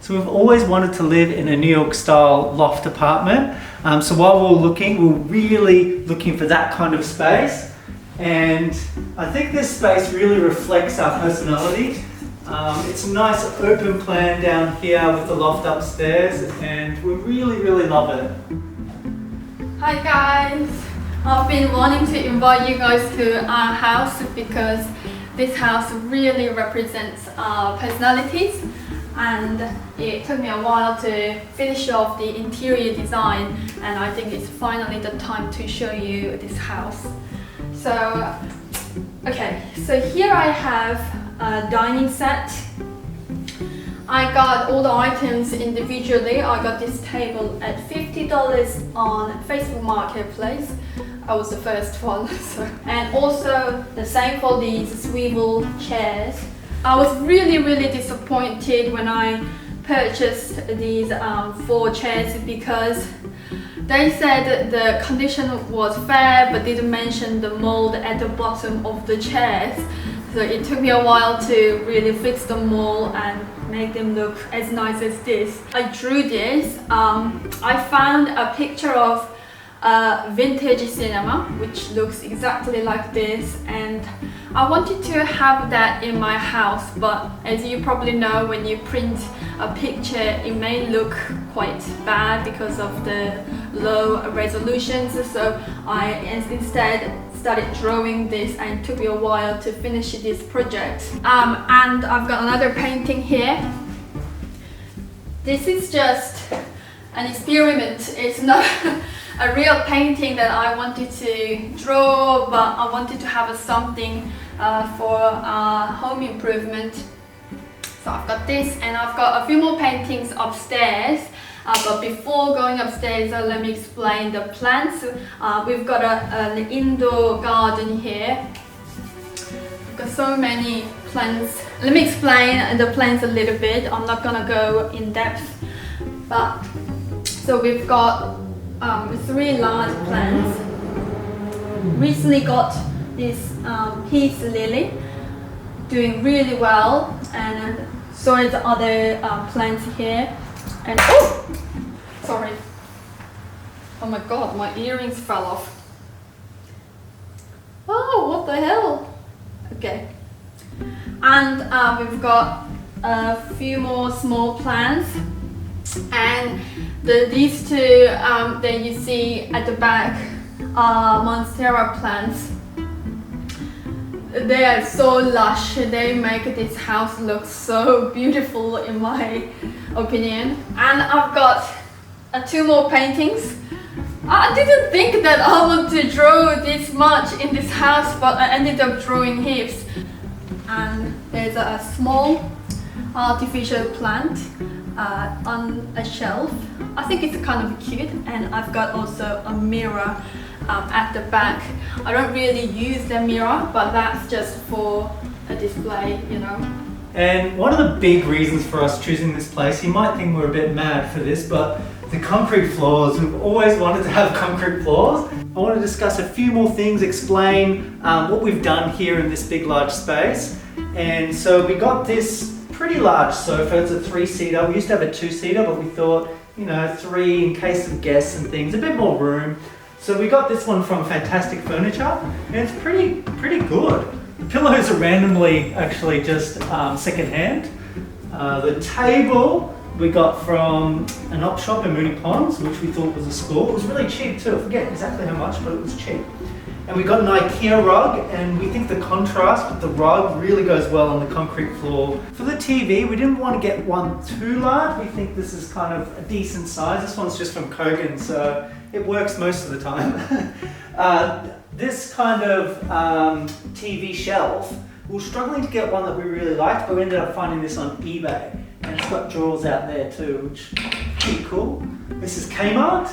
So we've always wanted to live in a New York style loft apartment. So while we're looking, we're really looking for that kind of space. And I think this space really reflects our personality. It's a nice open plan down here with the loft upstairs, and we really love it. Hi guys! I've been wanting to invite you guys to our house because this house really represents our personalities, and it took me a while to finish off the interior design, and I think it's finally the time to show you this house. So, okay, so here I have a dining set. I got all the items individually. I got this table at $50 on Facebook Marketplace. I was the first one. And also the same for these swivel chairs. I was really disappointed when I purchased these 4 chairs because they said the condition was fair but didn't mention the mold at the bottom of the chairs. So it took me a while to really fix them all and make them look as nice as this. I drew this. I found a picture of a vintage cinema which looks exactly like this, and I wanted to have that in my house, but as you probably know, when you print a picture it may look quite bad because of the low resolutions, so I instead started drawing this, and it took me a while to finish this project. And I've got another painting here. This is just an experiment. It's not a real painting that I wanted to draw, but I wanted to have something for home improvement. So I've got this, and I've got a few more paintings upstairs. But before going upstairs, let me explain the plants. We've got an indoor garden here. We've got so many plants. Let me explain the plants a little bit. I'm not gonna go in depth, but so we've got 3 large plants. Recently got this peace lily doing really well, and so is the other plants here. And oh, sorry. Oh my god, my earrings fell off. Oh, what the hell? Okay. And we've got a few more small plants, and these two that you see at the back are Monstera Plants. They are so lush. They make this house look so beautiful in my opinion. And I've got 2 more paintings. I didn't think that I would to draw this much in this house, but I ended up drawing heaps. And there's a small artificial plant on a shelf. I think it's kind of cute, and I've got also a mirror at the back. I don't really use the mirror, but that's just for a display, you know. And one of the big reasons for us choosing this place, you might think we're a bit mad for this, but the concrete floors. We've always wanted to have concrete floors. I want to discuss a few more things, explain what we've done here in this big large space. And so we got this pretty large sofa. It's a 3-seater. We used to have a 2-seater, but we thought, you know, 3 in case of guests and things, a bit more room. So we got this one from Fantastic Furniture, and it's pretty good. The pillows are randomly actually just second-hand. The table we got from an op shop in Moonee Ponds, which we thought was a score. It was really cheap too. I forget exactly how much, but it was cheap. And we got an IKEA rug, and we think the contrast with the rug really goes well on the concrete floor. For the TV, we didn't want to get one too large. We think this is kind of a decent size. This one's just from Kogan, so it works most of the time. This kind of TV shelf, we were struggling to get one that we really liked, but we ended up finding this on eBay. And it's got drawers out there too, which is pretty cool. This is Kmart.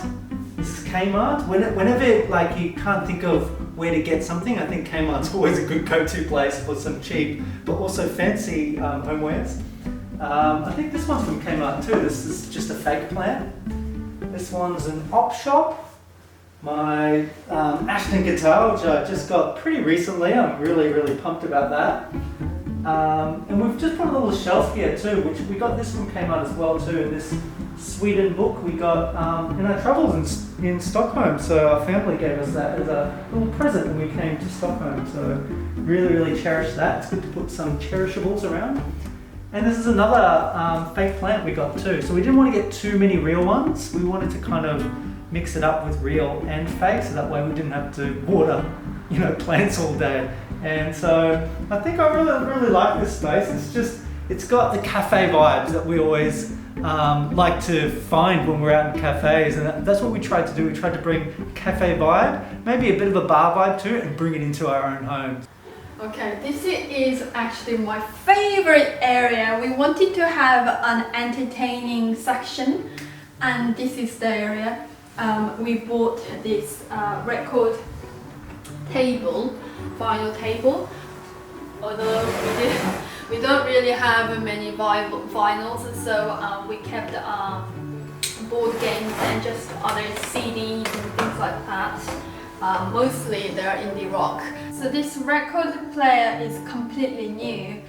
Whenever like you can't think of where to get something, I think Kmart's always a good go-to place for some cheap but also fancy homewares. I think this one's from Kmart too. This is just a fake plant. This one's an op shop. My Ashton guitar, which I just got pretty recently. I'm really pumped about that. And we've just put a little shelf here too, which we got this from Kmart as well too. And this Sweden book we got in our travels in Stockholm. So our family gave us that as a little present when we came to Stockholm. So really, really cherish that. It's good to put some cherishables around. And this is another fake plant we got too. So we didn't want to get too many real ones. We wanted to kind of mix it up with real and fake, so that way we didn't have to water, plants all day. And so I think I really like this space. It's got the cafe vibes that we always like to find when we're out in cafes, and that's what we tried to do. We tried to bring cafe vibe, maybe a bit of a bar vibe to it, and bring it into our own homes. Okay, this is actually my favorite area. We wanted to have an entertaining section, and this is the area. We bought this record table, vinyl table, although we don't really have many vinyls, so we kept board games and just other CDs and things like that. Mostly they're indie rock. So this record player is completely new.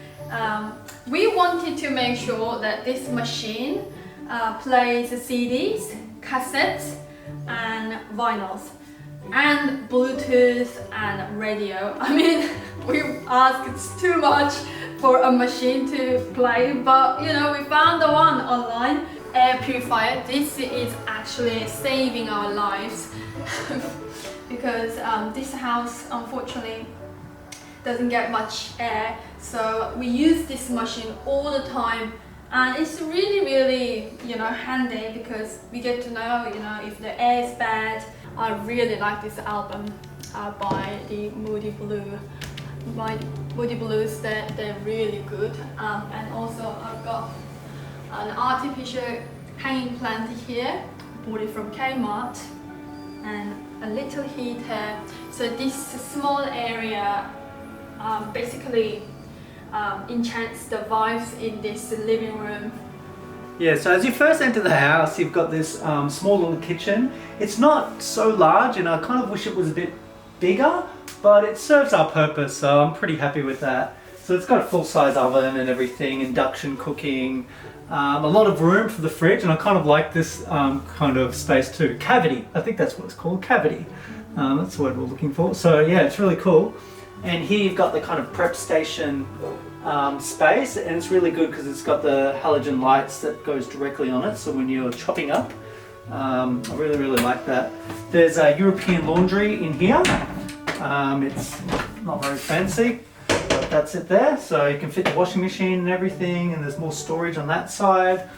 We wanted to make sure that this machine plays CDs, cassettes and vinyls and Bluetooth and radio. I mean, we asked too much for a machine to play, but we found the one online, air purifier. This is actually saving our lives because this house unfortunately doesn't get much air, so we use this machine all the time, and it's really handy because we get to know if the air is bad. I really like this album by the Moody Blues. They're really good, and also I've got an artificial hanging plant here, bought it from Kmart, and a little heater. So this small area basically enchants the vibes in this living room. Yeah, so as you first enter the house, you've got this small little kitchen. It's not so large, and I kind of wish it was a bit bigger, but it serves our purpose, so I'm pretty happy with that. So it's got a full-size oven and everything, induction cooking, a lot of room for the fridge, and I kind of like this kind of space too. Cavity, I think that's what it's called, cavity. That's the word we're looking for. So yeah, it's really cool. And here you've got the kind of prep station space, and it's really good because it's got the halogen lights that goes directly on it, so when you're chopping up, I really like that. There's a European laundry in here. It's not very fancy, but that's it there, so you can fit the washing machine and everything, and there's more storage on that side.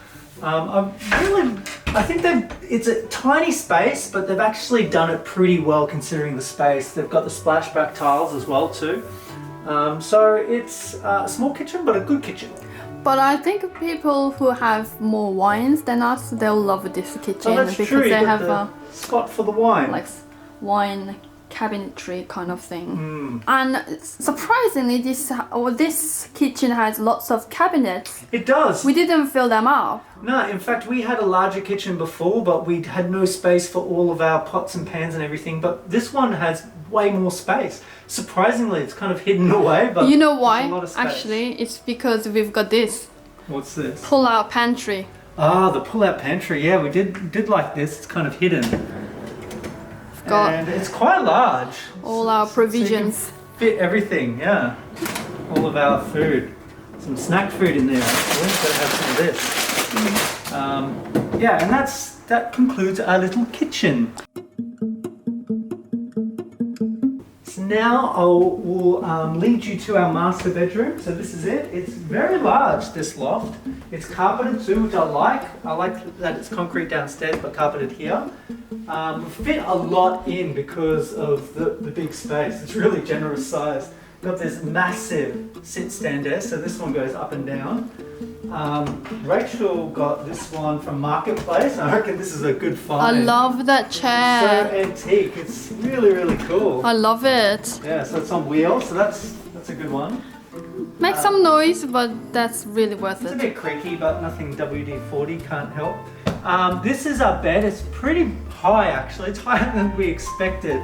I think it's a tiny space, but they've actually done it pretty well considering the space. They've got the splashback tiles as well too. So it's a small kitchen, but a good kitchen. But I think people who have more wines than us, they'll love this kitchen because true. they have a spot for the wine, like wine cabinetry kind of thing. And surprisingly, this kitchen has lots of cabinets. It does. We didn't fill them up. No, in fact, we had a larger kitchen before, but we had no space for all of our pots and pans and everything. But this one has way more space. Surprisingly, it's kind of hidden away, but you know why? a lot of space. Actually, it's because we've got this. What's this? Pull-out pantry. Ah, the pull-out pantry. Yeah, we did like this. It's kind of hidden. And it's quite large. All our provisions. So fit everything, yeah. All of our food. Some snack food in there, actually. So have some of this. Yeah, and that concludes our little kitchen. So now we'll lead you to our master bedroom. So this is it. It's very large, this loft. It's carpeted too, which I like. I like that it's concrete downstairs, but carpeted here. We fit a lot in because of the big space. It's really generous size. Got this massive sit-stand desk, so this one goes up and down. Rachel got this one from Marketplace. I reckon this is a good find. I love that chair. So antique. It's really cool. I love it. Yeah, so it's on wheels, so that's a good one. Makes some noise, but that's really worth It's a it. bit creaky, but nothing WD-40 can't help. This is our bed. It's pretty high, actually. It's higher than we expected.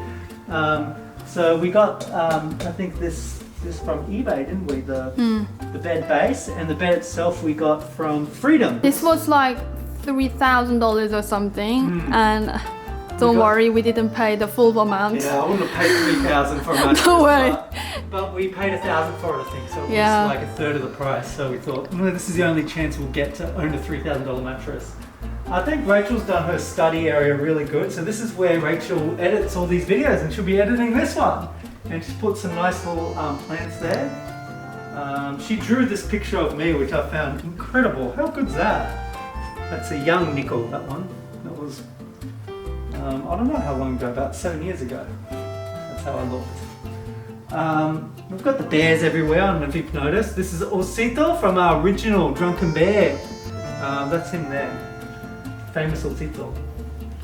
So we got, I think, this this from eBay, didn't we? The bed base, and the bed itself we got from Freedom. This was like $3,000 or something, and don't worry, we didn't pay the full amount. Yeah, I wouldn't have paid $3,000 for a mattress. No way. But we paid $1,000 for it, I think, so it was like a third of the price. So we thought, this is the only chance we'll get to own a $3,000 mattress. I think Rachel's done her study area really good. So this is where Rachel edits all these videos, and she'll be editing this one. And she's put some nice little plants there. She drew this picture of me, which I found incredible. How good's that? That's a young nickel, that one. That was, I don't know how long ago, about 7 years ago. That's how I looked. We've got the bears everywhere, I don't know if you've noticed. This is Osito from our original Drunken Bear. That's him there. Famous Osito.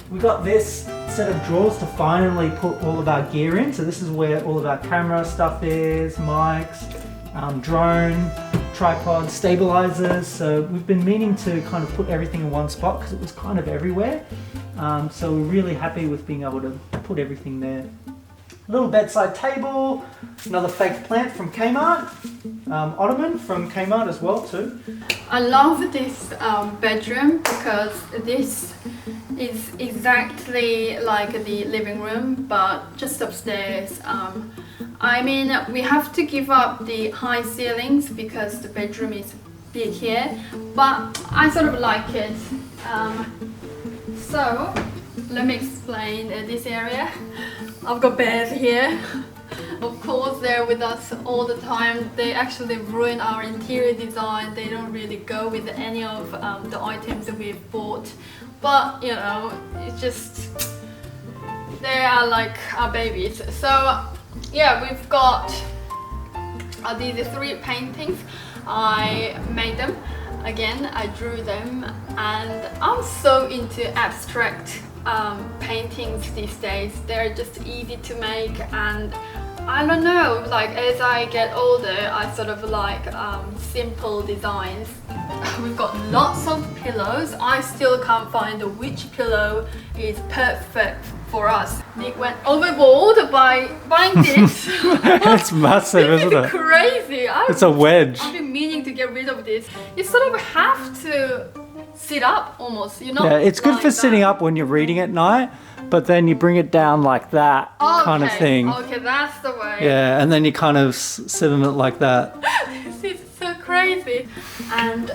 We got this set of drawers to finally put all of our gear in. So this is where all of our camera stuff is, mics, drone, tripod, stabilizers. So we've been meaning to kind of put everything in one spot because it was kind of everywhere. So we're really happy with being able to put everything there. A little bedside table, another fake plant from Kmart, ottoman from Kmart as well too. I love this bedroom because this is exactly like the living room, but just upstairs. I mean, we have to give up the high ceilings because the bedroom is big here, but I sort of like it. So let me explain this area. I've got bears here. Of course, they're with us all the time. They actually ruin our interior design. They don't really go with any of the items that we've bought. But you know, it's just, they are like our babies. So yeah, we've got these 3 paintings. I made them. Again, I drew them, and I'm so into abstract paintings these days. They're just easy to make, and I don't know, like as I get older, I sort of like simple designs. We've got lots of pillows. I still can't find which pillow is perfect for us. Nick went overboard by buying this. It's massive, isn't it? Crazy. It's a wedge. I've been meaning to get rid of this. You sort of have to sit up almost, you know? Yeah, it's good for sitting up when you're reading at night, but then you bring it down like that kind of thing. Okay, that's the way. Yeah, and then you kind of sit in it like that. This is so crazy. And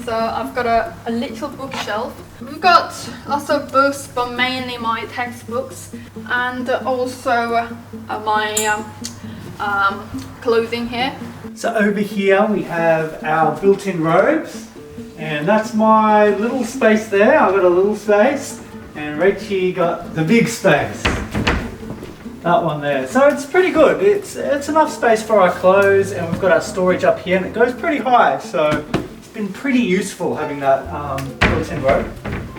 so I've got a little bookshelf. We've got lots of books, but mainly my textbooks, and also my clothing here. So over here we have our built-in robes, and that's my little space there. I've got a little space, and Rachie got the big space. That one there. So it's pretty good. It's enough space for our clothes, and we've got our storage up here, and it goes pretty high. So it's been pretty useful having that built-in robe.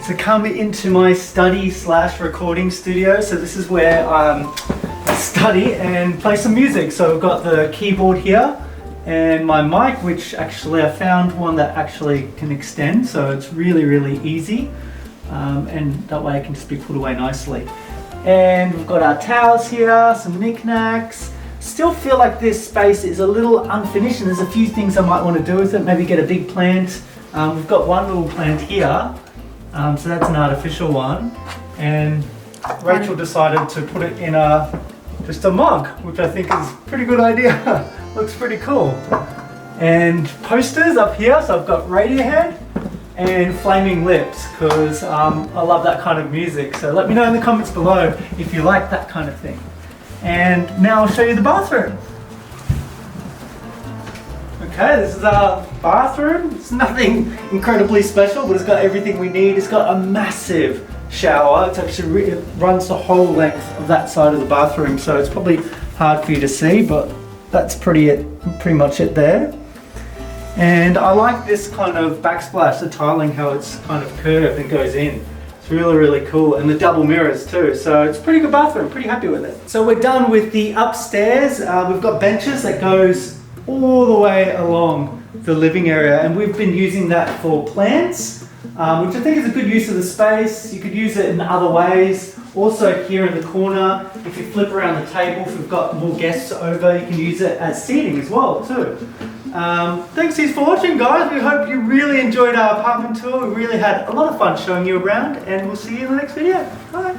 So come into my study / recording studio. So this is where I study and play some music. So we've got the keyboard here and my mic, which actually I found one that actually can extend. So it's really, really easy. And that way it can just be put away nicely. And we've got our towels here, some knickknacks. Still feel like this space is a little unfinished, and there's a few things I might want to do with it. Maybe get a big plant. We've got one little plant here, so that's an artificial one. And Rachel decided to put it in just a mug, which I think is a pretty good idea. Looks pretty cool. And posters up here, so I've got Radiohead and Flaming Lips, because I love that kind of music. So let me know in the comments below if you like that kind of thing. And now I'll show you the bathroom. Okay, this is our bathroom. It's nothing incredibly special, but it's got everything we need. It's got a massive shower. It's actually it runs the whole length of that side of the bathroom, so it's probably hard for you to see, but that's pretty much it there. And I like this kind of backsplash, the tiling, how it's kind of curved and goes in. It's really, really cool. And the double mirrors too. So it's a pretty good bathroom, pretty happy with it. So we're done with the upstairs. We've got benches that goes all the way along the living area. And we've been using that for plants. which I think is a good use of the space. You could use it in other ways. Also here in the corner, if you flip around the table, if we've got more guests over, you can use it as seating as well too. Thanks for watching, guys. We hope you really enjoyed our apartment tour. We really had a lot of fun showing you around, and we'll see you in the next video. Bye.